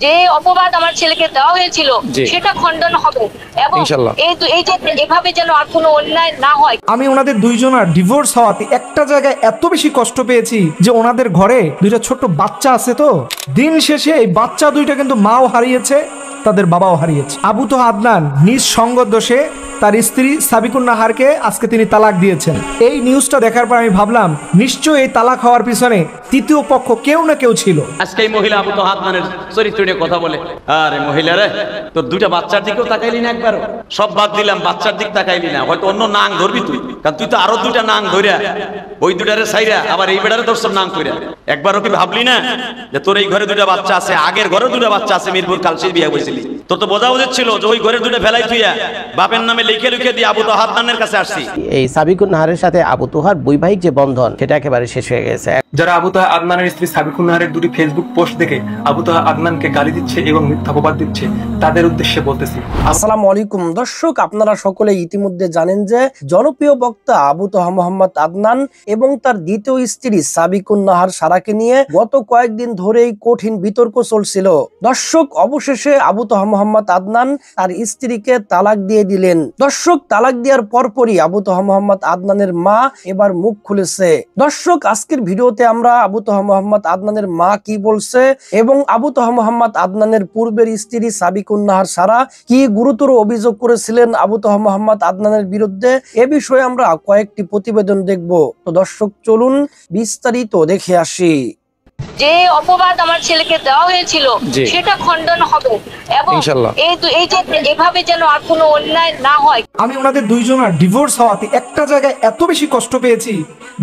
যে অপবাদ আমার ছেলেকে দেওয়া হয়েছিল সেটা খণ্ডন হবে এবং এই যে এভাবে যেন আর কোনো অন্যায় না হয়। আমি ওনাদের দুইজনের ডিভোর্স হওয়াতে একটা জায়গায় এত বেশি কষ্ট পেয়েছি যে ওনাদের ঘরে দুইটা ছোট্ট বাচ্চা আছে, তো দিন শেষে এই বাচ্চা দুইটা কিন্তু মাও হারিয়েছে, তাদের বাবাও হারিয়েছে। আবু তোহা আদনান নিজ সঙ্গ দোষে তার স্ত্রী সাবিকুন নাহারকে আজকে তিনি তালাক দিয়েছেন। এই নিউজটা দেখার পর আমি ভাবলাম নিশ্চয়ই এই তালাক হওয়ার পিছনে তৃতীয় পক্ষ কেউ না কেউ ছিল। আজকে এই মহিলা আবু তোহা আদনানের চরিত্র নিয়ে কথা বলে, আরে মহিলা রে, তোর দুইটা বাচ্চার দিকেও তাকাইলি না একবার? সব বাদ দিলাম, বাচ্চার দিক তাকাইলি না, হয়তো অন্য নাং ধরবি তুই, কারণ তুই তো আরো দুইটা নাং ধরিয়া ওই দুটারে সাইরা আবার এই বেড়ারে তোর সব নাং কইরা একবারও কি ভাবলি না যে তোর এই ঘরে দুইটা বাচ্চা আছে, আগের ঘরে দুইটা বাচ্চা আছে, মিরপুর কালশির বিয়া হয়েছিলি, তোর তো বোঝা উচিত ছিল যে ওই ঘরে দুটো ফেলাই তুইয়া বাপের নামে লিখে লিখে দিয়ে আবু তোহা আদনানের কাছে আসছি। এই সাবিকুন নাহারের সাথে আবু তোহার বৈবাহিক যে বন্ধন সেটা একেবারে শেষ হয়ে গেছে। যারা আবু তোহা আদনানের স্ত্রী সাবিকুন নাহারের দুটি ফেসবুক পোস্ট দেখে আবু তোহা আদনানকে গালি দিচ্ছে এবং মিথ্যা অপবাদ দিচ্ছে, তাদের উদ্দেশ্যে বলতেছি। আসসালামু আলাইকুম দর্শক, আপনারা সকলে ইতিমধ্যে জানেন যে জনপ্রিয় বক্তা আবু তোহা মোহাম্মদ আদনান এবং তার দ্বিতীয় স্ত্রী সাবিকুন নাহার সারাকে নিয়ে গত কয়েকদিন ধরেই কঠিন বিতর্ক চলছিল। দর্শক, অবশেষে আবু তোহা মোহাম্মদ আদনান তার স্ত্রীকে তালাক দিয়ে দিলেন। দর্শক, তালাক দেওয়ার পরপরই আবু তোহা মোহাম্মদ আদনানের মা এবার মুখ খুলেছে। দর্শক, আজকের ভিডিওতে আমরা আবু তোহা মোহাম্মদ আদনানের মা কি বলছে এবং আবু তোহা মোহাম্মদ আদনানের পূর্বের স্ত্রী সাবিকুন নাহার সারা কি গুরুতর অভিযোগ করেছিলেন আবু তোহা মোহাম্মদ আদনানের বিরুদ্ধে, এ বিষয়ে আমরা কয়েকটি প্রতিবেদন দেখব। তো দর্শক, চলুন বিস্তারিত দেখে আসি। যে অপবাদ আমার ছেলেকে দেওয়া হয়েছিল সেটা খণ্ডন হবে এবং এই যে এভাবে যেন আর কোনো অন্যায় না হয়। আমি ওনাদের দুইজনের ডিভোর্স হওয়াতে একটা জায়গায় এত বেশি কষ্ট পেয়েছি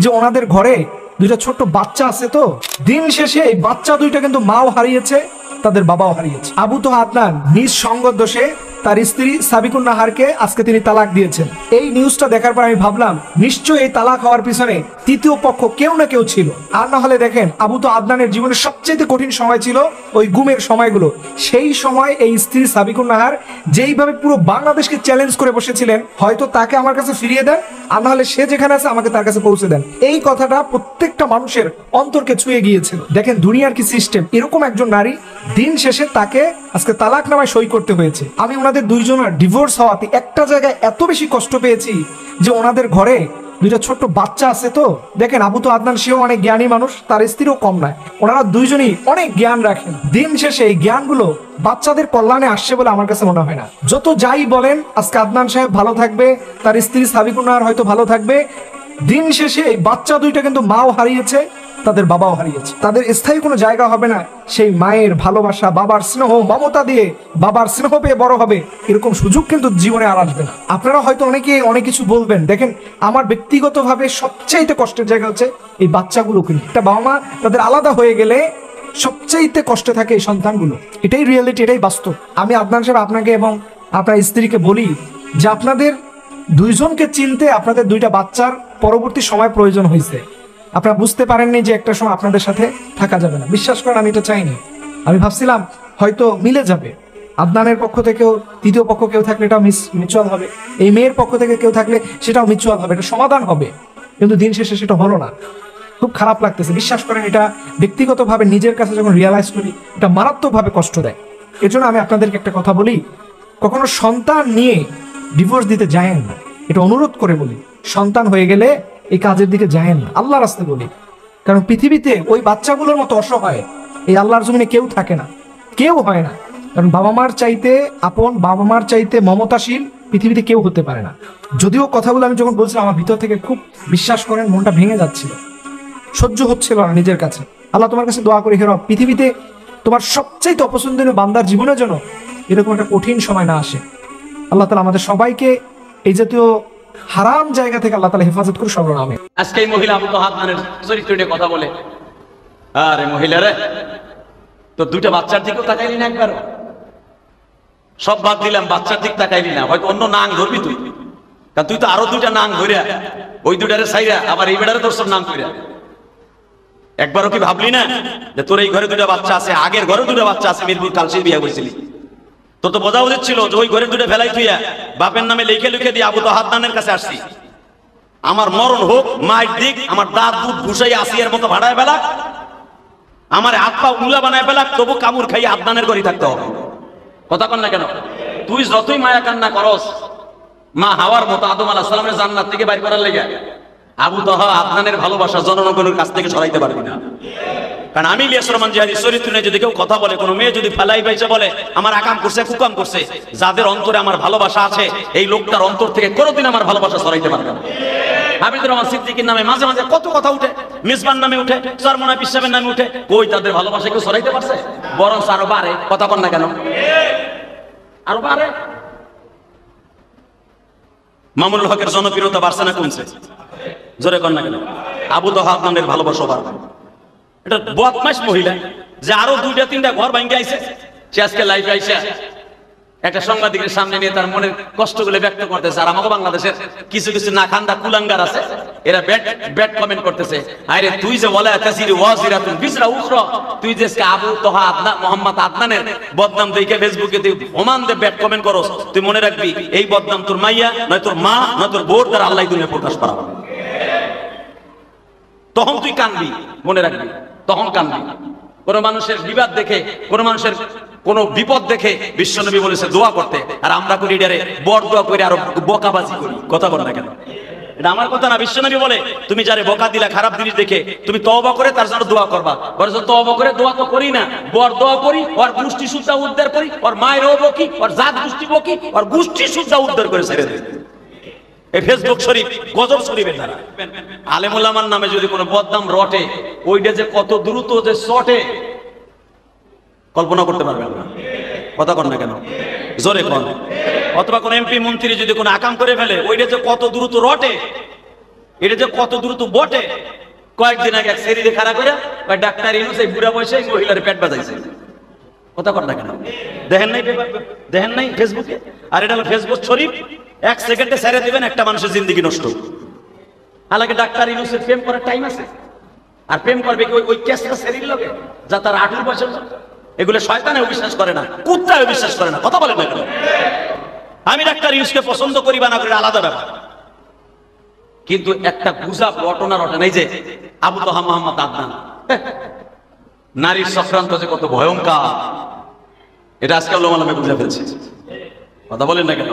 যে ওনাদের ঘরে দুইটা ছোট্ট বাচ্চা আছে, তো দিন শেষে এই বাচ্চা দুইটা কিন্তু মাও হারিয়েছে, তাদের বাবাও হারিয়েছে। আবু তোহা আদনান নিজ সঙ্গ দোষে তার স্ত্রী সাবিকুন নাহারকে আজকে তিনি তালাক দিয়েছেন। এই নিউজটা দেখার পর আমি ভাবলাম নিশ্চয়ই এই তালাক হওয়ার পিছনে তৃতীয় পক্ষ কেউ না কেউ ছিল। আর না হলে দেখেন, আবু তোহা আদনানের জীবনের সবচেয়ে কঠিন সময় ছিল ওই গুমের সময়গুলো। সেই সময় এই স্ত্রী সাবিকুন নাহার যেইভাবে পুরো বাংলাদেশকে চ্যালেঞ্জ করে বসেছিলেন, হয়তো তাকে আমার কাছে ফিরিয়ে দেন, আর না হলে সে যেখানে আছে আমাকে তার কাছে পৌঁছে দেন। এই কথাটা প্রত্যেকটা মানুষের অন্তরকে ছুঁয়ে গিয়েছিল। দেখেন দুনিয়ার কি সিস্টেম, এরকম একজন নারী দিন শেষে তাকে আজকে তালাকনামায় সই করতে হয়েছে। আমি ওনাদের দুইজনের ডিভোর্স হওয়াতে একটা জায়গায় এত বেশি কষ্ট পেয়েছি যে ওনাদের ঘরে দুইটা ছোট্ট বাচ্চা আছে, তো দেখেন আবু তোহা আদনান সেও অনেক জ্ঞানী মানুষ, তার স্ত্রীও কম নয়, ওনারা দুইজনই অনেক জ্ঞান রাখেন। দিন শেষে এই জ্ঞানগুলো বাচ্চাদের কল্যাণে আসছে বলে আমার কাছে মনে হয় না। যত যাই বলেন, আজকে আদনান সাহেব ভালো থাকবে, তার স্ত্রী সাবিকুন নাহার হয়তো ভালো থাকবে, দিন শেষে এই বাচ্চা দুইটা কিন্তু মাও হারিয়েছে, তাদের বাবাও হারিয়েছে। তাদের স্থায়ী কোনো জায়গা হবে না সেই মায়ের ভালোবাসা, বাবার স্নেহ মমতা দিয়ে বাবার স্নেহ পেয়ে বড় হবে, এরকম সুযোগ কিন্তু জীবনে আর আসবে না। আপনারা হয়তো অনেকে অনেক কিছু বলবেন, দেখেন আমার ব্যক্তিগতভাবে সবচাইতে কষ্টের জায়গা হচ্ছে এই বাচ্চাগুলোকে নিয়ে। একটা বাবা মা তাদের আলাদা হয়ে গেলে সবচাইতে কষ্টে থাকে এই সন্তানগুলো। এটাই রিয়েলিটি, এটাই বাস্তব। আমি আদনান সাহেব আপনাকে এবং আপনার স্ত্রীকে বলি যে আপনাদের দুইজনকে চিনতে আপনাদের দুইটা বাচ্চার পরবর্তী সময় প্রয়োজন হয়েছে। আপনারা বুঝতে পারেননি যে একটা সময় আপনাদের সাথে থাকা যাবে না। বিশ্বাস করেন, আমি এটা চাইনি। আমি ভাবছিলাম হয়তো মিলে যাবে, আদনানের পক্ষ থেকেও তৃতীয় পক্ষ কেউ থাকলে এটাও মিউচুয়াল হবে, এই মেয়ের পক্ষ থেকে কেউ থাকলে সেটাও মিউচুয়াল হবে, এটা সমাধান হবে। কিন্তু দিন শেষে সেটা হলো না। খুব খারাপ লাগতেছে। বিশ্বাস করেন, এটা ব্যক্তিগতভাবে নিজের কাছে যখন রিয়ালাইজ করি, এটা মারাত্মকভাবে কষ্ট দেয়। এজন্য আমি আপনাদেরকে একটা কথা বলি, কখনো সন্তান নিয়ে ডিভোর্স দিতে যায়েন না, এটা অনুরোধ করে বলি। সন্তান হয়ে গেলে এই কাজের দিকে যায়েন না, আল্লাহর রাস্তায় বলি। কারণ পৃথিবীতে ওই বাচ্চাগুলোর মতো অসহায় এই আল্লাহর জমিনে কেউ থাকে না, কেউ হয় না। কারণ বাবা মার চাইতে আপন, বাবা মার চাইতে মমতাশীল পৃথিবীতে কেউ হতে পারে না। যদিও কথাগুলো আমি যখন বলছিলাম আমার ভিতর থেকে খুব, বিশ্বাস করেন, মনটা ভেঙে যাচ্ছিল, সহ্য হচ্ছিল না নিজের কাছে। আল্লাহ তোমার কাছে দোয়া করি, হে রব, পৃথিবীতে তোমার সবচাইতে অপছন্দনীয় বান্দার জীবনের জন্য এরকম একটা কঠিন সময় না আসে। আল্লাহ তাআলা আমাদের সবাইকে এই জাতীয় হারাম জায়গা থেকে আল্লাহ তাআলা হেফাজত করে সর্বনাম। আমিন। আজকে এই মহিলা আবু তোহা আদনানের চরিত্র নিয়ে কথা বলে, আরে মহিলা রে, তোর দুইটা বাচ্চার দিকেও তাকাইলি না একবার? সব বাদ দিলাম, বাচ্চার দিক তাকাইলি না, হয়তো অন্য নাং ধরবি তুই, কারণ তুই তো আরো দুইটা নাং ধরিয়া ওই দুটারে সাইরা আবার এই বেড়ারে তোর সব নাং কইরা একবারও কি ভাবলি না যে তোর এই ঘরে দুটা বাচ্চা আছে, আগের ঘরে দুটা বাচ্চা আছে, মিরপুর কালশির বিয়া হয়েছিলি, তোর তো বোঝা উচিত ছিল যে ওই ঘরে দুটো ফেলাই তুইয়া বাপের নামে লিখে লিখে দিয়ে আবু তোহা আদনানের কাছে আসছি। আমার মরণ হোক, মায়ের দিক, আমার দাঁত দুধ ঘুষাই আসিয়ার মতো ভাড়ায় বেলা, আমার হাত পা উলা বানায় ফেলা, তবু কামড় খাই আদনানের ঘরেই থাকতে হবে। কথা কন না কেন? তুই যতই মায়া কান্না করস, মা হাওয়ার মতো আদম আলাইহিস সালামের জান্নাত থেকে বাইর করার লেগে আবু তাহা আদনানের ভালোবাসা জনগণের কাছ থেকে সরাইতে পারবি না। কারণ আমি ইলিয়াস রহমান জিহাদি চরিত্র নিয়ে যদি কেউ কথা বলে, কোনো মেয়ে যদি ফেলাই পাইছে বলে আমার আকাম করছে কুকাম করছে, যাদের অন্তরে আমার ভালোবাসা আছে এই লোকটার অন্তর থেকে কোনোদিন আমার ভালোবাসা সরাইতে পারবে না। হাবিবুর রহমান সিদ্দিকীর নামে মাঝে মাঝে কত কথা উঠে, মিসবান নামে উঠে, সরমনা পিসাবের নামে উঠে, কই তাদের ভালোবাসা কেউ সরাইতে পারছে? বরং আরো বাড়ে। কথা কন না কেন? আরো বাড়ে। মামুনুল হকের জনপ্রিয়তা বাড়ছে না কমছে? জোরে কন না কেন? আবু তাহা আদনানের ভালোবাসা বাড়বে। এটা বদমাইশ মহিলা যে আরো 2-3টা ঘর ভাঙ্গে আইছে, সে আজকে লাইভে আইসা একটা সাংবাদিকের সামনে নিয়ে তার মনের কষ্টগুলো ব্যক্ত করতেছে। আর আমাকে বাংলাদেশের কিছু কিছু না খান্দা কুলাঙ্গার আছে, এরা ব্যাড কমেন্ট করতেছে, আরে তুই যে ওয়ালা তাসিরি ওয়াজিরাতুন বিজরা উখরা, তুই যে আবু তাহা আদনান মোহাম্মদ আদনানের বদনাম দেখে ফেসবুকে তুই ওমান দে ব্যাড কমেন্ট করস, তুই মনে রাখবি এই বদনাম তোর মাইয়া নয় তোর মা নয় তোর বোর দ্বারা আল্লাহ দুনিয়ায় প্রকাশ করাবে। তখন তুই কানবি, মনে রাখবি, তখন কানবি। কোন মানুষের বিবাদ দেখে, কোন মানুষের কোন বিপদ দেখে বিশ্বনবী বলেছে দোয়া করতে, আর আমরা করি এটারে বড় দোয়া করে আরো বোকাবাজি করি। কথা বল না কেন? এটা আমার কথা না, বিশ্বনবী বলে তুমি যারে বোকা দিলা খারাপ জিনিস দেখে, তুমি তওবা করে তার জন্য দোয়া করবা। বলেছে তওবা করে দোয়া তো করি না, বড় দোয়া করি, ওর গোষ্ঠী সুদ্ধা উদ্ধার করি, ওর মায়েরও বকি, ওর জাত গোষ্ঠী বকি, ওর গোষ্ঠী সুদ্ধা উদ্ধার করে ছেড়ে দেয়। এই ফেসবুক শরীফ গজব শরীফের দ্বারা আলেম ওলামার নামে যদি কোনো বদনাম রটে, ওইটা যে কত দ্রুত যে শটে কল্পনা করতে পারবেন না। কথা কন না কেন? জোরে কন। অথবা কোন এমপি মন্ত্রী যদি কোনো আকাম করে ফেলে, ওইটা যে কত দ্রুত রটে, এটা যে কত দ্রুত বটে। কয়েকদিন আগে এক সেরিতে খাড়া করে ডাক্তার ইউনূস এই বুড়া বয়সে এই মহিলার পেট বাজাইছে। কথা কন না কেন? দেখেন নাই পেপার, দেখেন নাই ফেসবুকে? আর এটা হলো ফেসবুক শরীফ, 1 সেকেন্ডে ছেড়ে দিবেন একটা মানুষের জিন্দগি নষ্ট। হালাকি ডাক্তার ইউনূসের প্রেম করার টাইম আছে, আর প্রেম করবে কি ওই কেসটা শরীর লোকে যা তার 18 বছর। এগুলো শয়তানেও বিশ্বাস করে না, কুত্তাও বিশ্বাস করে না। কথা বলেন না কেন? আমি ডাক্তার ইউনূসকে পছন্দ করি বা না করি আলাদা ব্যাপার, কিন্তু একটা গুজব ঘটনা রটে নাই যে আবু তাহা মোহাম্মদ আদনান নারীর চক্রান্ত যে কত ভয়ঙ্কর, এটা আজকে ওলামায়ে বুঝে ফেলছে। কথা বলেন না কেন?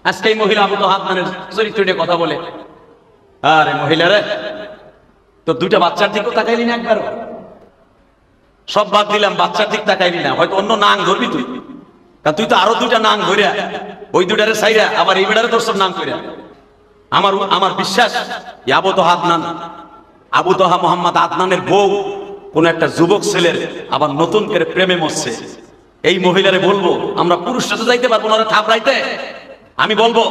আজকে এই মহিলা আবু তাহা আদনানের চরিত্র নিয়ে কথা বলে, আরে মহিলারে তো 2টা বাচ্চার দিকেও তাকাইলি না একবারও? সব বাদ দিলাম, বাচ্চার দিক তাকাইলি না, হয়তো অন্য নাং ধরবি তুই, কারণ তুই তো আরো 2টা নাং ধরিয়া ওই 2টারে ছাইরা আবার এই বেটারে তোর সব নাং করিয়া। আমার বিশ্বাস আবু তাহা আদনান, আবু তাহা মোহাম্মদ আদনানের বউ কোন একটা যুবক ছেলের আবার নতুন করে প্রেমে মরছে। এই মহিলারে বলবো, আমরা পুরুষরা তো যাইতে পারবো না ওরা থাপড়াইতে, আমি বলবো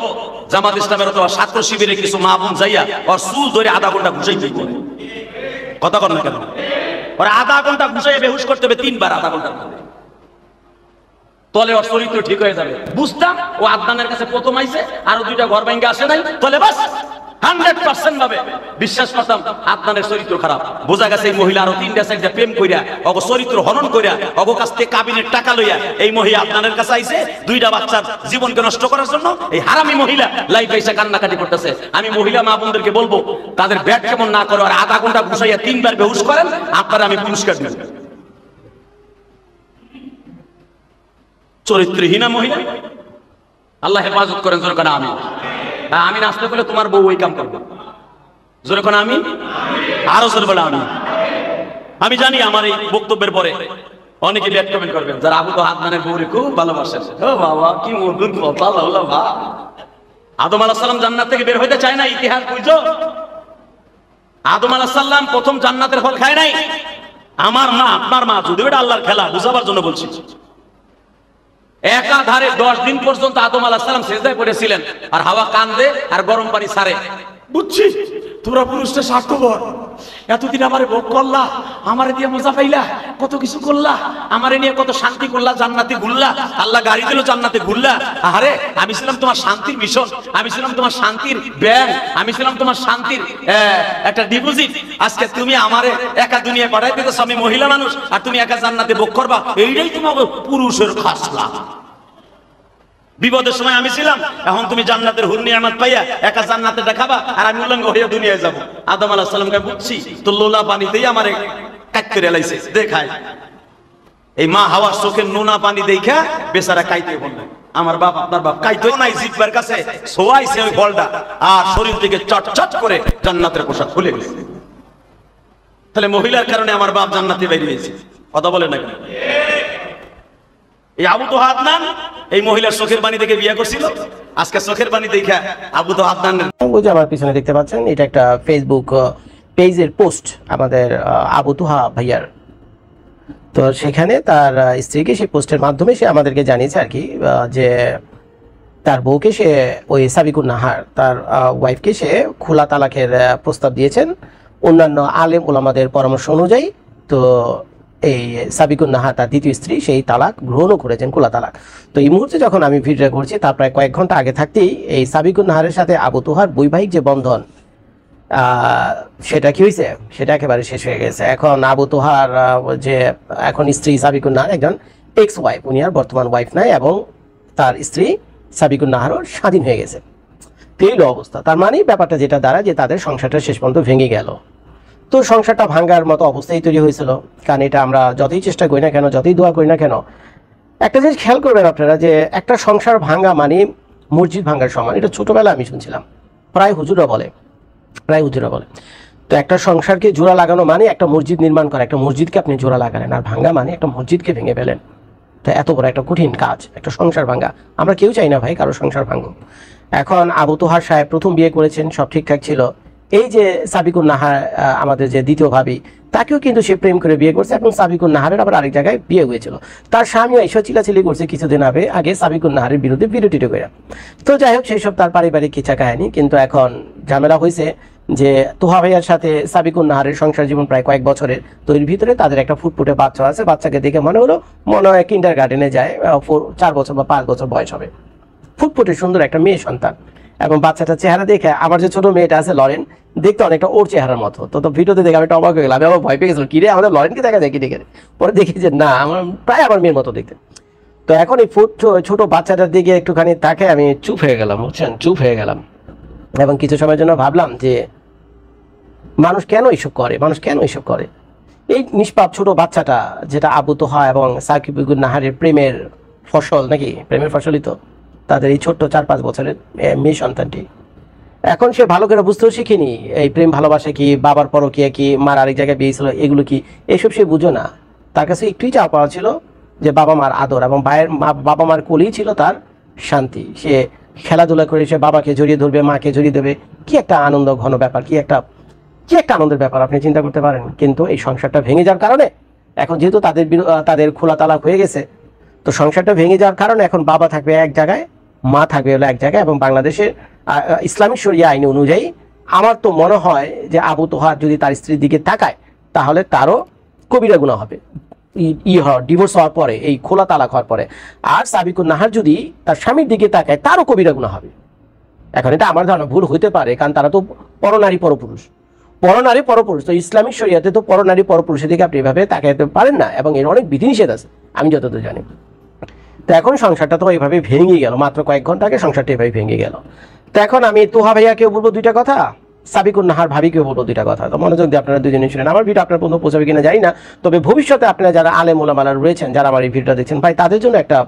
জামাত ইসলামের অথবা ছাত্র শিবিরে কিছু মা বোন যাইয়া ওর চুল ধরে আধা ঘন্টা ঘুষাইতে পারে। কথা কর না কেন? ওরা আধা ঘন্টা ঘুষাইয়া বেহুশ করতে হবে 3 বার আধা ঘন্টার মধ্যে, তলে ওর চরিত্র ঠিক হয়ে যাবে। বুঝতাম ও আদনানের কাছে প্রথম আইছে, আরো 2টা ঘর ভাঙ্গে আসে নাই, তলে বাস 100% ভাবে বিশ্বাস করতাম আদনানের চরিত্র খারাপ। বোঝা গেছে এই মহিলা আরো 3টা 4টা প্রেম কইরা অগ চরিত্র হনন কইরা অগ কাছ থেকে কাবিনের টাকা লইয়া এই মহিলা আদনানের কাছে আইছে 2টা বাচ্চার জীবনকে নষ্ট করার জন্য। এই হারামি মহিলা লাইফ এসে কান্নাকাটি করতেছে। আমি মহিলা মা বোনদেরকে বলবো তাদের ব্যাট কেমন না করে আর আধা ঘন্টা ঘুষাইয়া 3 বার বেহুশ করেন, আপনারা আমি পুরস্কার দিব। চরিত্রহীনা মহিলা, আল্লাহ হেফাজত করেন। জোরে কোন আমিন। আমি নাচতে করলে তোমার বউ ওই কাম করবে। জোরে কোন আমিন। আরো জোরে বলে আমিন। আমি জানি আমার এই বক্তব্যের পরে অনেকে ব্যাড কমেন্ট করবেন যারা আবু তাহা আদনানের বউরে খুব ভালোবাসেন। ও বাবা কি মধুর কথা, আল্লাহ বা আদম আলাইহিস সালাম জান্নাত থেকে বের হইতে চায় না, ইতিহাস বুঝছো? আদম আলাইহিস সালাম প্রথম জান্নাতের ফল খায় নাই। আমার মা আপনার মা, যদি এটা আল্লাহর খেলা বুঝাবার জন্য বলছি। একাধারে 10 দিন পর্যন্ত আদম আলাইহিস সালাম সিজদায় পড়েছিলেন, আর হাওয়া কান্দে আর গরম পানি ছাড়ে। বুঝছি তোমরা পুরুষটা স্বার্থপর, এতদিন আমারে ভোগ করলা, আমারে দিয়ে মজা পাইলা, কত কিছু করলা, আমারে নিয়ে কত শান্তি করলা, জান্নাতে ঘুরলা, আল্লাহ গাড়ি দিল জান্নাতে ঘুরলা। আরে আমি ছিলাম তোমার শান্তির মিশন, আমি ছিলাম তোমার শান্তির ব্যাংক, আমি ছিলাম তোমার শান্তির একটা ডিপোজিট। আজকে তুমি আমারে একা দুনিয়া পাঠাই দিতেছ, আমি মহিলা মানুষ, আর তুমি একা জান্নাতে ভোগ করবা। এইটাই তোমার পুরুষের খাসলা। বিপদের সময় আমি ছিলাম, এখন তুমি জান্নাতের হুর নিয়ামত পাইয়া একা জান্নাতে দেখাবা, আর আমি উলঙ্গ হইয়া দুনিয়ায় যাব। আদম আলাইহিস সালামকে বুঝছি তো লোলা পানিতেই আমারে কাইতে রেলাইছে দেখায় এই মা হাওয়ার চোখের নোনা পানি দেখা বেচারা কাইতে বললেন আমার বাপ আপনার বাপ কাইতেও নাই জিব্বার কাছে সোয়াইছে ওই ফলটা আর শরীর থেকে চটচট করে জান্নাতের পোশাক খুলে গেছে তাহলে মহিলার কারণে আমার বাপ জান্নাতে বেরিয়ে গেছে কথা বলে না এই আবু তোহা আদনান এই মহিলার চোখের পানি দেখে বিয়ে করছিল আজকে চোখের পানি দেখা আবু তোহা আদনান ওই যে আমার পিছনে দেখতে পাচ্ছেন এটা একটা ফেসবুক পেজের পোস্ট আমাদের আবু তোহা ভাইয়ার তো সেখানে তার স্ত্রীকে সেই পোস্টের মাধ্যমে সে আমাদেরকে জানিয়েছে আর কি যে তার বউকে সে ওই সাবিকুন নাহার তার ওয়াইফকে সে খোলা তালাকের প্রস্তাব দিয়েছেন অন্যান্য আলেম ওলামাদের পরামর্শ অনুযায়ী তো এই সাবিকুন নাহার তার দ্বিতীয় স্ত্রী সেই তালাক গ্রহণও করেছেন খোলা তালাক তো এই মুহূর্তে যখন আমি ভিডিও করছি তার প্রায় কয়েক ঘন্টা আগে থাকতেই এই সাবিকুন নাহারের সাথে আবু তোহার বৈবাহিক যে বন্ধন সেটা কি হয়েছে সেটা একেবারে শেষ হয়ে গেছে এখন আবু তোহার যে এখন স্ত্রী সাবিকুন নাহার একজন এক্স ওয়াইফ উনি আর বর্তমান ওয়াইফ নাই এবং তার স্ত্রী সাবিকুন নাহারও স্বাধীন হয়ে গেছে এই অবস্থা তার মানে ব্যাপারটা যেটা দাঁড়ায় যে তাদের সংসারটা শেষ পর্যন্ত ভেঙে গেল তো সংসারটা ভাঙার মতো অবস্থাই তৈরি হয়েছিল কারণ এটা আমরা যতই চেষ্টা করি না কেন যতই দোয়া করি না কেন একটা জিনিস খেয়াল করবেন আপনারা যে একটা সংসার ভাঙা মানে মসজিদ ভাঙার সমান এটা ছোটবেলা আমি শুনছিলাম প্রায় হুজুরা বলে তো একটা সংসারকে জোড়া লাগানো মানে একটা মসজিদ নির্মাণ করা একটা মসজিদকে আপনি জোড়া লাগালেন আর ভাঙা মানে একটা মসজিদকে ভেঙে ফেলেন তো এত বড় একটা কঠিন কাজ একটা সংসার ভাঙা আমরা কেউ চাই না ভাই কারো সংসার ভাঙুক এখন আবু তোহার সাহেব প্রথম বিয়ে করেছেন সব ঠিকঠাক ছিল এই যে সাবিকুন নাহার আমাদের যে দ্বিতীয় ভাবি তাকেও কিন্তু সে প্রেম করে বিয়ে করছে এবং সাবিকুন নাহারের আবার আরেক জায়গায় বিয়ে হয়েছিল তার স্বামীও এসব চিলাচিলি করছে কিছুদিন আগে সাবিকুন নাহারের বিরুদ্ধে ভিডিও করে তো যাই হোক সেই সব তার পারিবারিক কিচ্ছা কাহিনী কিন্তু এখন ঝামেলা হয়েছে যে তোহা ভাইয়ার সাথে সাবিকুন নাহারের সংসার জীবন প্রায় কয়েক বছরের তো এর ভিতরে তাদের একটা ফুটফুটে বাচ্চা আছে বাচ্চাকে দেখে মনে হয় কিন্ডার গার্ডেনে যায় 4 বছর বা 5 বছর বয়স হবে ফুটফুটে সুন্দর একটা মেয়ে সন্তান এবং বাচ্চাটার চেহারা দেখে আমার যে ছোট মেয়েটা আছে লরেন দেখতে অনেকটা ওর চেহারার মতো তো ভিডিওতে দেখে আমি অবাক হয়ে গেলাম আমি আবার ভয় পেয়ে গেছিলাম কিরে আমাদের লরেনকে দেখা যায় কি দেখে পরে দেখি যে না আমার প্রায় আমার মেয়ের মতো দেখতে তো এখন এই ছোট বাচ্চাটার দিকে একটুখানি তাকে আমি চুপ হয়ে গেলাম এবং কিছু সময়ের জন্য ভাবলাম যে মানুষ কেন এইসব করে এই নিষ্পাপ ছোট বাচ্চাটা যেটা আবু তোহা এবং সাকিবুল নাহারের প্রেমের ফসলই তো তাদের এই ছোট্ট 4-5 বছরের মেয়ে সন্তানটি এখন সে ভালো করে বুঝতেও শিখিনি এই প্রেম ভালোবাসা কি বাবার পরকীয়া কি মার আরেক জায়গায় বিয়ে ছিল এগুলো কি এসব সে বুঝো না তার কাছে একটুই চাওয়া পাওয়া ছিল যে বাবা মার আদর এবং বাবা মার কোলেই ছিল তার শান্তি সে খেলাধুলা করে সে বাবাকে জড়িয়ে ধরবে মাকে জড়িয়ে দেবে কি একটা আনন্দ ঘন ব্যাপার কি একটা আনন্দের ব্যাপার আপনি চিন্তা করতে পারেন কিন্তু এই সংসারটা ভেঙে যাওয়ার কারণে এখন যেহেতু তাদের খোলা তালাক হয়ে গেছে তো সংসারটা ভেঙে যাওয়ার কারণে এখন বাবা থাকবে এক জায়গায় মা থাকবে হলো এক জায়গায় এবং বাংলাদেশের ইসলামিক শরিয়া আইন অনুযায়ী আমার তো মনে হয় যে আবু তোহা যদি তার স্ত্রীর দিকে তাকায় তাহলে তারও কবিরা গুনাহ হবে ডিভোর্স হওয়ার পরে এই খোলা তালাক হওয়ার পরে আর সাবিকুন নাহার যদি তার স্বামীর দিকে তাকায় তারও কবিরা গুনাহ হবে এখন এটা আমার ধারণা ভুল হইতে পারে কারণ তারা তো পরনারী পরপুরুষ তো ইসলামিক শরিয়াতে তো পরনারী পরপুরুষের দিকে আপনি এভাবে তাকাইতে পারেন না এবং এর অনেক বিধিনিষেধ আছে আমি যতদূর জানি তো এখন সংসারটা তো এইভাবে ভেঙে গেল মাত্র কয়েক ঘন্টা আগে সংসারটা এভাবে ভেঙে গেল তো এখন আমি তোহা ভাইয়াকেও বলবো দুইটা কথা সাবিকুন নাহার ভাবিকেও বলবো দুইটা কথা তো মনোযোগ দিয়ে আপনারা দুজনে শুনেন আমার ভিডিও আপনার পর্যন্ত পৌঁছাবে কিনা জানি না তবে ভবিষ্যতে আপনারা যারা আলেম ওলামারা রয়েছেন যারা আমার এই ভিডিওটা দেখছেন ভাই তাদের জন্য একটা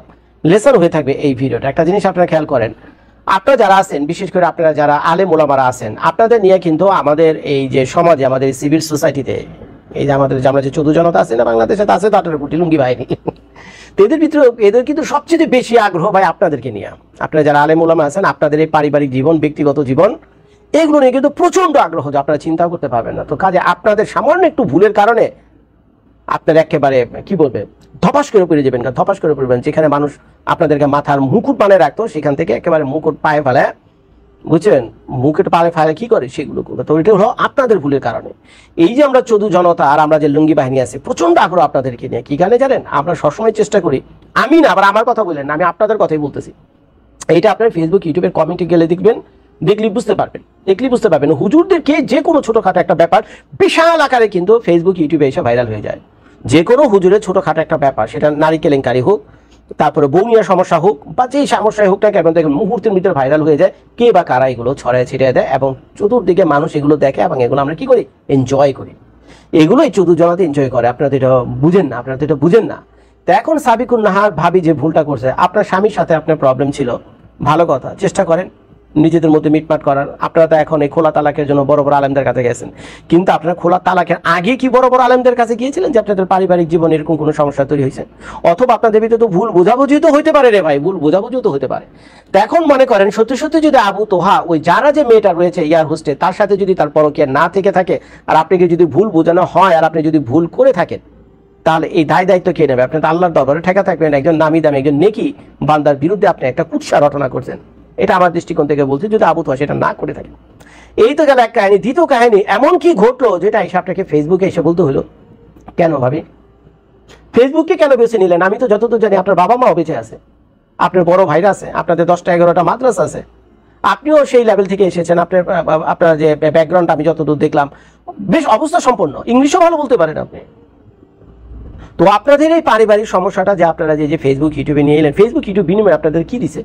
লেসন হয়ে থাকবে এই ভিডিওটা একটা জিনিস আপনারা খেয়াল করেন আপনারা যারা আছেন বিশেষ করে আপনারা যারা আলেম ওলামারা আছেন আপনাদের নিয়ে কিন্তু আমাদের এই যে সমাজে আমাদের সিভিল সোসাইটিতে এই যে আমাদের যে আমরা যে 14 জনতা আছে না বাংলাদেশে আছে তাদের কোটি লুঙ্গি বাহিনী এদের ভিতরে এদের কিন্তু সবচেয়ে বেশি আগ্রহ ভাই আপনাদেরকে নিয়ে আপনারা যারা আলেম ওলামা আছেন আপনাদের এই পারিবারিক জীবন ব্যক্তিগত জীবন এগুলো নিয়ে কিন্তু প্রচন্ড আগ্রহ যে আপনারা চিন্তা করতে পারবেন না তো কাজে আপনাদের সামান্য একটু ভুলের কারণে আপনার একেবারে কি বলবে ধপাস করে পড়ে যাবেন ধপাস করে পড়বেন যেখানে মানুষ আপনাদেরকে মাথার মুকুট বানিয়ে রাখতো সেখান থেকে একেবারে মুকুট পায়ে ফেলে বুঝছেন মুকুট পায়ে ফেলে কি করে সেগুলো করবে তো এটা হলো আপনাদের ভুলের কারণে এই যে আমরা 14 জনতা আর আমরা যে লুঙ্গি বাহিনী আছে প্রচন্ড আগ্রহ আপনাদেরকে নিয়ে কি কারণে জানেন আমরা সবসময় চেষ্টা করি আমি না আবার আমার কথা বললেন আমি আপনাদের কথাই বলতেছি এইটা আপনার ফেসবুক ইউটিউবের কমেন্টে গেলে দেখবেন দেখলি বুঝতে পারবেন হুজুরদেরকে যে কোনো ছোটখাটো একটা ব্যাপার বিশাল আকারে কিন্তু ফেসবুক ইউটিউবে এসে ভাইরাল হয়ে যায় যে কোনো হুজুরের ছোটখাটো একটা ব্যাপার সেটা নারী কেলেঙ্কারি হোক তারপরে বৌনিয়া সমস্যা হোক বা যে সমস্যায় হোক না কেন দেখেন মুহূর্তের ভিতরে ভাইরাল হয়ে যায় কে বা কারা এগুলো ছড়ায় ছিটিয়ে দেয় এবং চতুর্দিকে মানুষ এগুলো দেখে এবং এগুলো আমরা কি করি এনজয় করি এগুলোই চুদু জমাতে এনজয় করে। আপনারা তো এটা বুঝেন না, আপনারা তো এটা বুঝেন না। তো এখন সাবিকুন নাহার ভাবি যে ভুলটা করছে, আপনার স্বামীর সাথে আপনার প্রবলেম ছিল, ভালো কথা, চেষ্টা করেন নিজেদের মধ্যে মিটমাট করার। আপনারা তো এখন এই খোলা তালাকের জন্য বড় বড় আলেমদের কাছে গেছেন, কিন্তু আপনারা খোলা তালাকের আগে কি বড় বড় আলেমদের কাছে গিয়েছিলেন যে আপনাদের পারিবারিক জীবনে এরকম কোনো সমস্যা তৈরি হয়েছে? অথবা আপনাদের ভিতরে তো ভুল বোঝাবুঝি তো হইতে পারে রে ভাই, ভুল বোঝাবুঝিও তো হতে পারে। তো এখন মনে করেন সত্যি সত্যি যদি আবু তোহা ওই যারা যে মেয়েটা রয়েছে এয়ার হোস্টে তার সাথে যদি তার পরকীয়া না থেকে থাকে, আর আপনাকে যদি ভুল বোঝানো হয় আর আপনি যদি ভুল করে থাকেন, তাহলে এই দায় দায়িত্ব কে নেবে? আপনি তো আল্লাহর দরবারে ঠেকা থাকবেন, একজন নামি দামি একজন নেকি বান্দার বিরুদ্ধে আপনি একটা কুৎসা রটনা করছেন। এটা আমার দৃষ্টিকোণ থেকে বলছি, যদি আবু তোহা সেটা না করে থাকে। এই তো গেল এক কাহিনী। দ্বিতীয় কাহিনী এমন কি ঘটলো যেটা এসে আপনাকে ফেসবুকে এসে বলতে হলো। কেন ভাবি ফেসবুককে কেন বেছে নিলেন? আমি তো যতদূর জানি আপনার বাবা মাও বেঁচে আছে, আপনার বড় ভাইরা আছে, আপনাদের 10টা 11টা মাদ্রাসা আছে, আপনিও সেই লেভেল থেকে এসেছেন। আপনার যে ব্যাকগ্রাউন্ড আমি যতদূর দেখলাম বেশ অবস্থা সম্পন্ন, ইংলিশও ভালো বলতে পারেন আপনি। তো আপনাদের এই পারিবারিক সমস্যাটা যে আপনারা যে ফেসবুক ইউটিউবে নিয়ে এলেন, ফেসবুক ইউটিউব বিনিময়ে আপনাদের কি দিছে?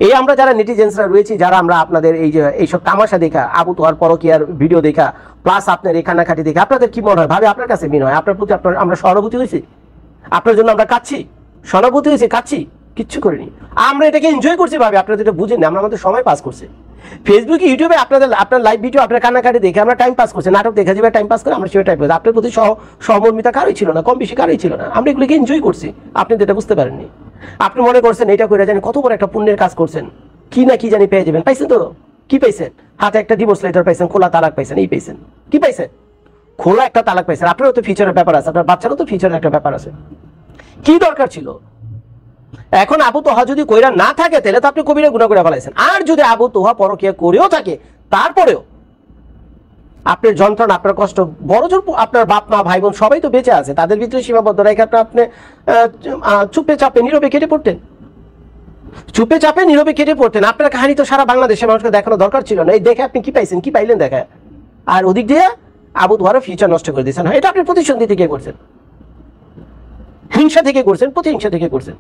এই আমরা যারা নেটিজেন্সরা রয়েছি, যারা আমরা আপনাদের এই যে এইসব তামাশা দেখা, আবু তোহার পরকীয়ার ভিডিও দেখা, প্লাস আপনার এই কান্নাকাটি দেখে আপনাদের কি মনে হয়? ভাবে আপনার কাছে মনে হয় আপনার প্রতি আমরা সহানুভূতি হয়েছি? আপনার জন্য আমরা কাঁদছি, সহানুভূতি হয়েছে, কাঁদছি? কিচ্ছু করিনি, আমরা এটাকে এনজয় করছি। ভাবে আপনারা যেটা বুঝেন না, আমরা আমাদের সময় পাস করছি ফেসবুকে ইউটিউবে আপনার লাইভ ভিডিও, আপনার কান্নাকাটি দেখে আমরা টাইম পাস করছি, নাটক দেখা যাবে টাইম পাস করে আমরা সেটা টাইম পাস। আপনার প্রতি সহমর্মিতা কারোই ছিল না, কম বেশি কারোই ছিল না, আমরা এগুলোকে এনজয় করছি। আপনি যেটা বুঝতে পারেননি, আপনি মনে করছেন এটা করে জানি কত বড় একটা পুণ্যের কাজ করছেন, কি না কি জানি পেয়ে যাবেন। পাইছেন তো? কি পাইছেন? হাতে একটা ডিভোর্স লেটার পাইছেন, খোলা তালাক পাইছেন, এই পাইছেন। কি পাইছেন? খোলা একটা তালাক পাইছেন। আপনারও তো ফিউচারের ব্যাপার আছে, আপনার বাচ্চারও তো ফিউচারের একটা ব্যাপার আছে। কি দরকার ছিল? এখন আবু তোহা যদি কইরা না থাকে তাহলে তো আপনি কবিরা গুনাহ করে ফেলাইছেন। আর যদি আবু তোহা পরকীয়া করেও থাকে, তারপরেও আপনার যন্ত্রণা, আপনার কষ্ট, বড় জোর আপনার বাপ মা ভাই বোন সবাই তো বেঁচে আছে, তাদের ভিতরে সীমাবদ্ধ রেখে আপনি চুপে চাপে নীরবে কেটে পড়তেন, চুপে চাপে নীরবে কেটে পড়তেন। আপনার কাহিনী তো সারা বাংলাদেশের মানুষকে দেখানো দরকার ছিল না। এই দেখে আপনি কি পাইছেন? কি পাইলেন দেখায়? আর ওদিক দিয়ে আবু তোহার ফিউচার নষ্ট করে দিয়েছেন। এটা আপনি প্রতিশ্রুতি থেকে করছেন, হিংসা থেকে করছেন, প্রতিহিংসা থেকে করছেন।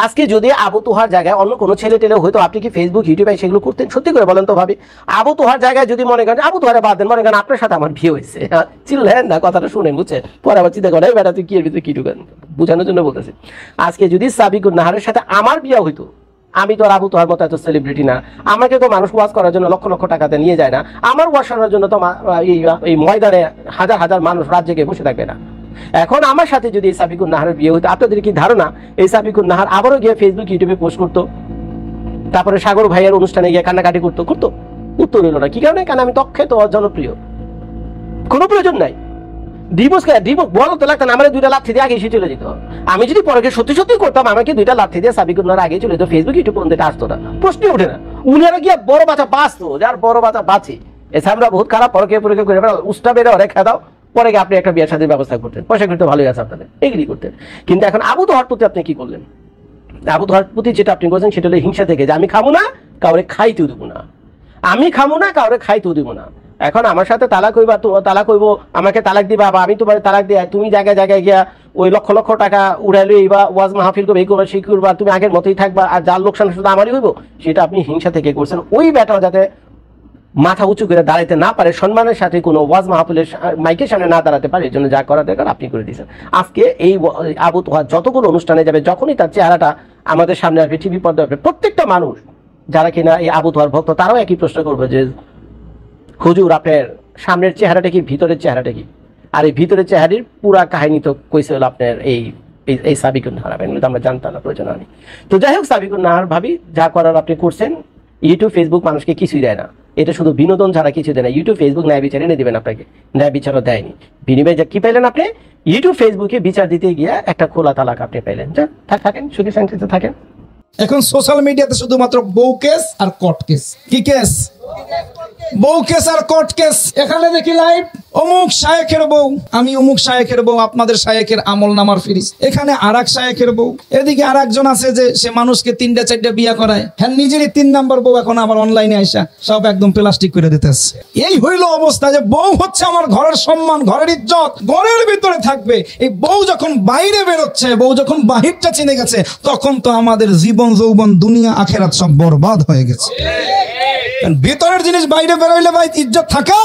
আজকে যদি আবু তোহার জায়গায় অন্য কোনো ছেলে টেলে হয়তো আপনি কি ফেসবুক ইউটিউবে সেগুলো করতেন? সত্যি করে বলেন তো ভাবি। আবু তোহার জায়গায় যদি মনে করেন আবু তোহারে বাদ দেন, মনে করেন আপনার সাথে আমার বিয়ে হয়েছে, চিল্লেন না, কথাটা শুনেন, বুঝছেন? পরে আবার চিন্তা করেন বেটা তুই কি এর ভিতরে কি ঢুকেন, বোঝানোর জন্য বলতেছি। আজকে যদি সাবিকুন নাহারের সাথে আমার বিয়ে হইতো, আমি তো আর আবু তোহার মতো এত সেলিব্রিটি না, আমাকে তো মানুষ ওয়াজ করার জন্য লক্ষ লক্ষ টাকাতে নিয়ে যায় না, আমার ওয়াজ শোনার জন্য তো এই ময়দানে হাজার হাজার মানুষ রাত জেগে বসে থাকবে না। এখন আমার সাথে যদি এই সাবিকুন নাহারের বিয়ে হতো, আপনাদের কি ধারণা এই সাবিকুন নাহার আবারও গিয়ে ফেসবুক ইউটিউবে পোস্ট করতো, তারপরে সাগর ভাইয়ের অনুষ্ঠানে গিয়ে কান্নাকাটি করতো? উত্তর হলো না। কি কারণে? কারণ আমি তক্ষে তো জনপ্রিয়, কোনো প্রয়োজন নাই। ডিভোর্স বলো তো লাগতো না, আমার 2টা লাথি দিয়ে আগে এসে চলে যেত। আমি যদি পরে সত্যি সত্যি করতাম, আমাকে 2টা লাথি দিয়ে সাবিকুন নাহার আগে চলে যেত, ফেসবুক ইউটিউব পর্যন্ত আসতো না, প্রশ্নই ওঠে না। উনারা গিয়ে বড় বাচ্চা বাঁচতো, যার বড় বাচ্চা বাঁচে। এছাড়া আমরা বহুত খারাপ পরকে করে উস্তা বেড়ে অনেক খেদাও, পরে আপনি একটা বিয়ের সাথে ব্যবস্থা করতেন, পয়সা করতে ভালোই আছে আপনাদের, এগ্রি করতেন। কিন্তু এখন আবু তোহার প্রতি আপনি কি করলেন? আবু তোহার প্রতি যেটা আপনি করছেন সেটা হলো হিংসা থেকে, যে আমি খাবো না, কাউরে খাইতেও দেবো না, আমি খাবো না, কাউরে খাইতেও দেবো না। এখন আমার সাথে তালাক হইবা, তো তালাক হইব, আমাকে তালাক দিবা, বা আমি তোমার তালাক দিয়ে তুমি জায়গায় জায়গায় গিয়া ওই লক্ষ লক্ষ টাকা উড়াইলে বা ওয়াজ মাহফিল করবে, এই করবা সেই করবা, তুমি আগের মতোই থাকবা, আর যার লোকসান শুধু আমারই হইব, সেটা আপনি হিংসা থেকে করছেন। ওই ব্যাটা যাতে মাথা উঁচু করে দাঁড়াইতে না পারে, সম্মানের সাথে কোনো ওয়াজ মাহফিলের মাইকের সামনে না দাঁড়াতে পারে, এর জন্য যা করা দরকার আপনি করে দিয়েছেন। আজকে এই আবু তোহা যতগুলো অনুষ্ঠানে যাবে, যখনই তার চেহারাটা আমাদের সামনে আসবে, টিভি পর্দা আসবে, প্রত্যেকটা মানুষ যারা কিনা এই আবু তোহার ভক্ত, তারাও একই প্রশ্ন করবে যে হুজুর আপনার সামনের চেহারাটা কি, ভিতরের চেহারাটা কি? আর এই ভিতরের চেহারির পুরা কাহিনী তো কইছে হলো আপনার এই সাবিকুন নাহার। আমরা জানতাম না, প্রয়োজন হয়নি। তো যাই হোক, সাবিকুন নাহার ভাবি যা করার আপনি করছেন। ইউটিউব ফেসবুক মানুষকে কিছুই দেয় না, এটা শুধু বিনোদন ছাড়া কিছু দেয় না। ইউটিউব ফেসবুক ন্যায় বিচার এনে দেবেন আপনাকে, ন্যায় বিচারও দেয়নি। বিনিময়ে যা কি পাইলেন আপনি? ইউটিউব ফেসবুকে বিচার দিতে গিয়ে একটা খোলা তালাক আপনি পাইলেন। থাকেন সুখী শান্তিতে থাকেন। এখন সোশ্যাল মিডিয়াতে শুধুমাত্র বউ কেস আর কোর্ট কেস। কি কেস? বউ কেস আর কোর্ট কেস। এখানে দেখি লাইভ অমুক শায়েখের বউ, আমি অমুক শায়েখের বউ, আপনাদের শায়েখের আমল নামার ফিরিস। এখানে আরেক শায়েখের বউ, এদিকে আরেকজন আছে যে সে মানুষকে 3টা 4টা বিয়া করায়, হ্যাঁ নিজেরই 3 নাম্বার বউ এখন আবার অনলাইনে আইসা সব একদম প্লাস্টিক করে দিতেছে। এই হইল অবস্থা যে বউ হচ্ছে আমার ঘরের সম্মান, ঘরের ইজ্জত, ঘরের ভিতরে থাকবে। এই বউ যখন বাইরে বেরোচ্ছে, বউ যখন বাহিরটা চিনে গেছে, তখন তো আমাদের জীবন যৌবন দুনিয়া আখেরাত সব বরবাদ হয়ে গেছে। ভিতরের জিনিস বাইরে বেরোইলে ভাই ইজ্জত থাকে?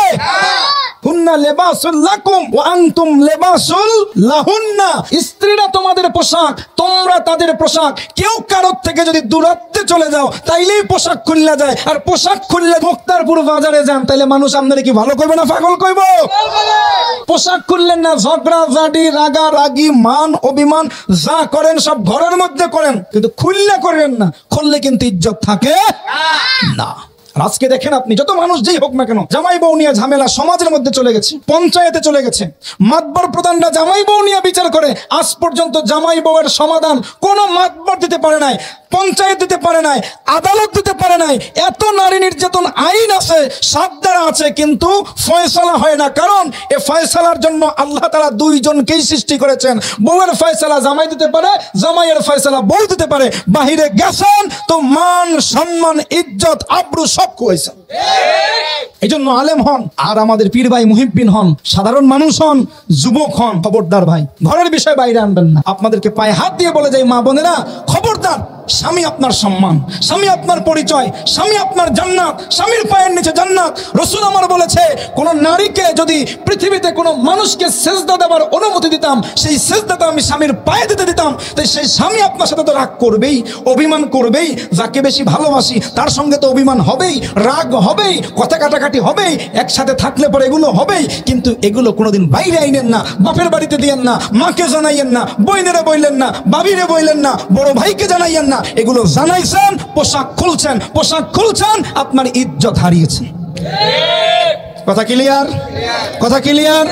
হুন্না লিবাসুল লাকুম ওয়া আনতুম লিবাসুল লাহুন্না। স্ত্রীরা তোমাদের পোশাক, তোমরা তাদের পোশাক। কেউ কারোর থেকে যদি দূরত্বে চলে যাও তাইলেই পোশাক খুললা যায়, আর পোশাক খুললে মুক্তারপুর বাজারে যান তাইলে মানুষ আপনারা কি ভালো কইবে না পাগল কইব? পোশাক খুললেন না, ঝগড়া ঝাড়ি রাগারাগি মান অভিমান যা করেন সব ঘরের মধ্যে করেন, কিন্তু খুললে করেন না। খুললে কিন্তু ইজ্জত থাকে না। আর আজকে দেখেন আপনি, যত মানুষ যেই হোক না কেন, জামাই বউ নিয়ে ঝামেলা সমাজের মধ্যে চলে গেছে, পঞ্চায়েতে চলে গেছে, মাতবর প্রধানরা জামাই বউ নিয়ে বিচার করে। আজ পর্যন্ত জামাই বউয়ের সমাধান কোনো মাতবর দিতে পারে নাই, পঞ্চায়েত দিতে পারে নাই, আদালত দিতে পারে নাই। এত নারী নির্যাতন আইন আছে, সাবধারা আছে, কিন্তু ফয়সালা হয় না। কারণ এ ফয়সালার জন্য আল্লাহ তাআলা দুইজনকেই সৃষ্টি করেছেন। বউয়ের ফয়সালা জামাই দিতে পারে, জামাইয়ের ফয়সালা বউ দিতে পারে। বাহিরে গেছেন তো মান সম্মান ইজ্জত আবরু সব কইছেন। এই জন্য আলেম হন আর আমাদের পীর ভাই মুহিব্বিন হন, সাধারণ মানুষ হন, যুবক হন, খবরদার ভাই ঘরের বিষয় বাইরে আনবেন না। আপনাদেরকে পায়ে হাত দিয়ে বলে যাই মা বোনেরা, খবরদার। স্বামী আপনার সম্মান, স্বামী আপনার পরিচয়, স্বামী আপনার জান্নাত, স্বামীর পায়ের নিচে জান্নাত। রাসূল আমার বলেছে, কোন নারীকে যদি পৃথিবীতে কোনো মানুষকে সেজদা দেওয়ার অনুমতি দিতাম, সেই সেজদাটা আমি স্বামীর পায়ে দিতে দিতাম। তাই সেই স্বামী আপনার সাথে তো রাগ করবেই, অভিমান করবেই। যাকে বেশি ভালোবাসি তার সঙ্গে তো অভিমান হবেই, রাগ হবেই, কথা কাটাকাটি হবেই, একসাথে থাকলে পরে এগুলো হবেই। কিন্তু এগুলো কোনোদিন বাইরে আইনেন না, বাপের বাড়িতে দিয়েন না, মাকে জানাইয়েন না, বইনেরা বইলেন না, বাবিরে বইলেন না, বড় ভাইকে জানাইয়েন না। এগুলো জানাইছেন, পোশাক খুলছেন, পোশাক খুলছেন, আপনার ইজ্জত হারিয়েছে। কথা ক্লিয়ার? কথা ক্লিয়ার?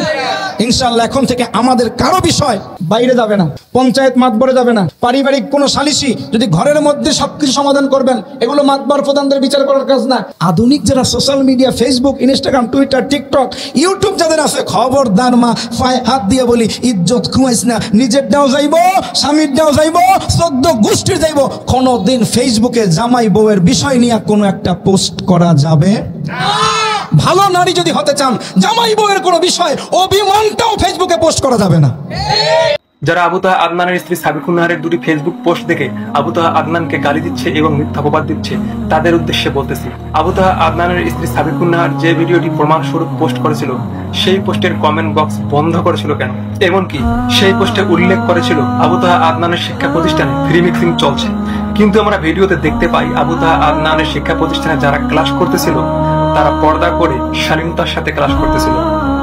ইনশাআল্লাহ এখন থেকে আমাদের কারো বিষয় বাইরে যাবে না, পঞ্চায়েত মাতবরে যাবে না, পারিবারিক কোনো সালিশি যদি ঘরের মধ্যে সবকিছু সমাধান করবেন, এগুলো মাতবর প্রধানদের বিচার করার কাজ না। আধুনিক যারা social media, Facebook, Instagram, Twitter, TikTok, YouTube যাদের আছে, খবরদার মা, পায়ে হাত দিয়ে বলি, ইজ্জত খুঁয়াইস না। নিজের ডাও যাইব, স্বামীর ডাও যাইব, 14 গোষ্ঠীর যাইব। কোনোদিন ফেসবুকে জামাই বউয়ের বিষয় নিয়ে কোনো একটা পোস্ট করা যাবে না। ভালো নারী যদি হতে চান, জামাই বউয়ের কোনো বিষয় অভিমানটাও ফেসবুকে পোস্ট করা যাবে না। যারা আবু তাহা আদনানের স্ত্রী সাবিকুন নাহারের দুটি ফেসবুক পোস্ট দেখে আবু তাহা আদনানকে গালি দিচ্ছে এবং মিথ্যা অপবাদ দিচ্ছে, তাদের উদ্দেশ্যে বলতেছি, আবু তাহা আদনানের স্ত্রী সাবিকুন নাহার যে ভিডিওটি প্রমাণস্বরূপ পোস্ট করেছিল, সেই পোস্টের কমেন্ট বক্স বন্ধ করেছিল কেন? এমনকি সেই পোস্টে উল্লেখ করেছিল আবু তাহা আদনানের শিক্ষা প্রতিষ্ঠানে ফ্রি মিক্সিং চলছে। কিন্তু আমরা ভিডিওতে দেখতে পাই আবু তাহা আদনানের শিক্ষা প্রতিষ্ঠানে যারা ক্লাস করতেছিল তারা পর্দা করে শালীনতার সাথে ক্লাস করতেছিল।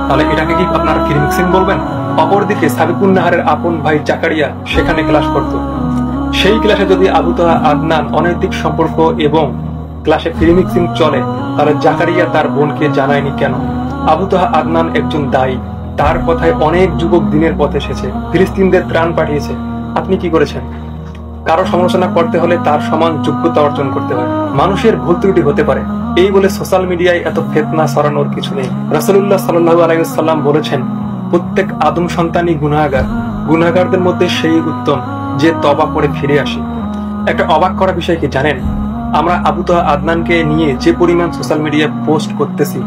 তাহলে এটাকে কি আপনারা ফ্রি মিক্সিং বলবেন? অপরদিকে সাবিকুন নাহারের আপন ভাই জাকারিয়া সেখানে ক্লাস করত। সেই ক্লাসে যদি আবু তাহা আদনান অনৈতিক সম্পর্ক এবং ক্লাসে ফ্রি মিক্সিং চলে, তাহলে জাকারিয়া তার বোনকে জানায়নি কেন? আবু তাহা আদনান একজন দায়ী, তার কথায় অনেক যুবক দিনের পথে এসেছে, ফিলিস্তিনদের ত্রাণ পাঠিয়েছে। আপনি কি করেছেন? কারো সমালোচনা করতে হলে তার সমান যোগ্যতা অর্জন করতে হয়। মানুষের ভুল ত্রুটি হতে পারে, এই বলে সোশ্যাল মিডিয়ায় এত ফিতনা ছড়ানোর কিছু নেই। রাসূলুল্লাহ সাল্লাল্লাহু আলাইহি ওয়াসাল্লাম বলেছেন, প্রত্যেক আদম সন্তানই গুনাহগার, গুনাহগারদের মধ্যে সেই উত্তম যে তওবা করে ফিরে আসে। একটা অবাক করা বিষয় কি জানেন? আমরা আবু তাহা আদনানকে নিয়ে যে পরিমাণ সোশ্যাল মিডিয়ায় পোস্ট করতেছি,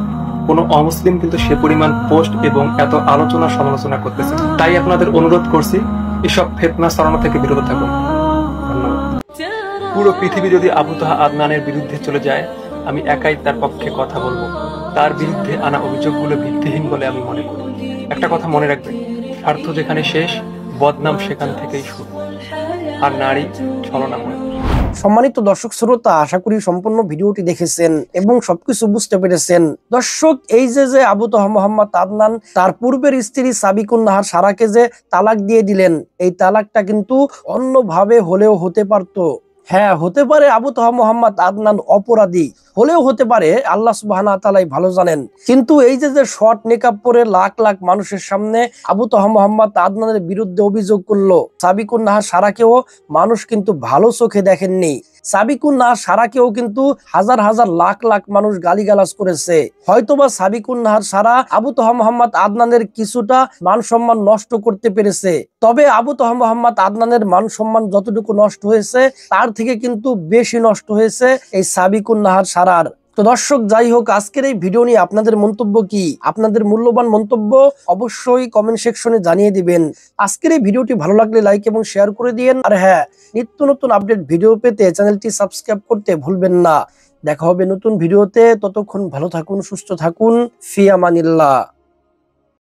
কোনো অমুসলিম কিন্তু সে পরিমাণ পোস্ট এবং এত আলোচনা সমালোচনা করতেছে। তাই আপনাদের অনুরোধ করছি, এসব ফিতনা ছড়ানো থেকে বিরত থাকুন। পুরো পৃথিবী যদি আবু তাহা আদনানের বিরুদ্ধে চলে যায়, আমি একাই তার পক্ষে কথা বলবো। তার বিরুদ্ধে আনা অভিযোগগুলো ভিত্তিহীন বলে আমি মনে করি। একটা কথা মনে রাখবেন, স্বার্থ যেখানে শেষ, বদনাম সেখান থেকেই শুরু। আর নারী ছলনাময়। সম্মানিত দর্শক শ্রোতা, আশা করি সম্পূর্ণ ভিডিওটি দেখেছেন এবং সবকিছু বুঝতে পেরেছেন। দর্শক, এই যে আবু তাহা মোহাম্মদ আদনান তার পূর্বের স্ত্রী সাবিকুন নাহার সারাকে যে তালাক দিয়ে দিলেন, এই তালাকটা কিন্তু অন্যভাবে হলেও হতে পারতো। হ্যাঁ, হতে পারে আবু তাহা মোহাম্মদ আদনান অপরাধী, হলেও হতে পারে, আল্লাহ সুবহানাহু ওয়া তাআলাই ভালো জানেন। কিন্তু এই যে শর্ট নিকাব পরে লাখ লাখ মানুষের সামনে আবু তাহা মোহাম্মদ আদনানের বিরুদ্ধে অভিযোগ করলো, সাবিকুন নাহার সারাকেও মানুষ কিন্তু ভালো চোখে দেখেননি। সাবিকুন নাহার সারাকেও কিন্তু হাজার হাজার লাখ লাখ মানুষ গালিগালাজ করেছে। হয়তোবা সাবিকুন নাহার সারা আবু তাহা মোহাম্মদ আদনানের কিছুটা মান সম্মান নষ্ট করতে পেরেছে, তবে আবু তাহা মোহাম্মদ আদনানের মান সম্মান যতটুকু নষ্ট হয়েছে তার থেকে কিন্তু বেশি নষ্ট হয়েছে এই সাবিকুন নাহার সারার। তো দর্শক, যাই হোক, আজকের এই ভিডিও নিয়ে আপনাদের মন্তব্য কি? আপনাদের মূল্যবান মন্তব্য অবশ্যই কমেন্ট সেকশনে জানিয়ে দিবেন। আজকের এই ভিডিওটি ভালো লাগলে লাইক এবং শেয়ার করে দিয়েন। আর হ্যাঁ, নিত্য নতুন আপডেট ভিডিও পেতে চ্যানেলটি সাবস্ক্রাইব করতে ভুলবেন না। দেখা হবে নতুন ভিডিওতে, ততক্ষণ ভালো থাকুন, সুস্থ থাকুন, ফি আমানিল্লাহ।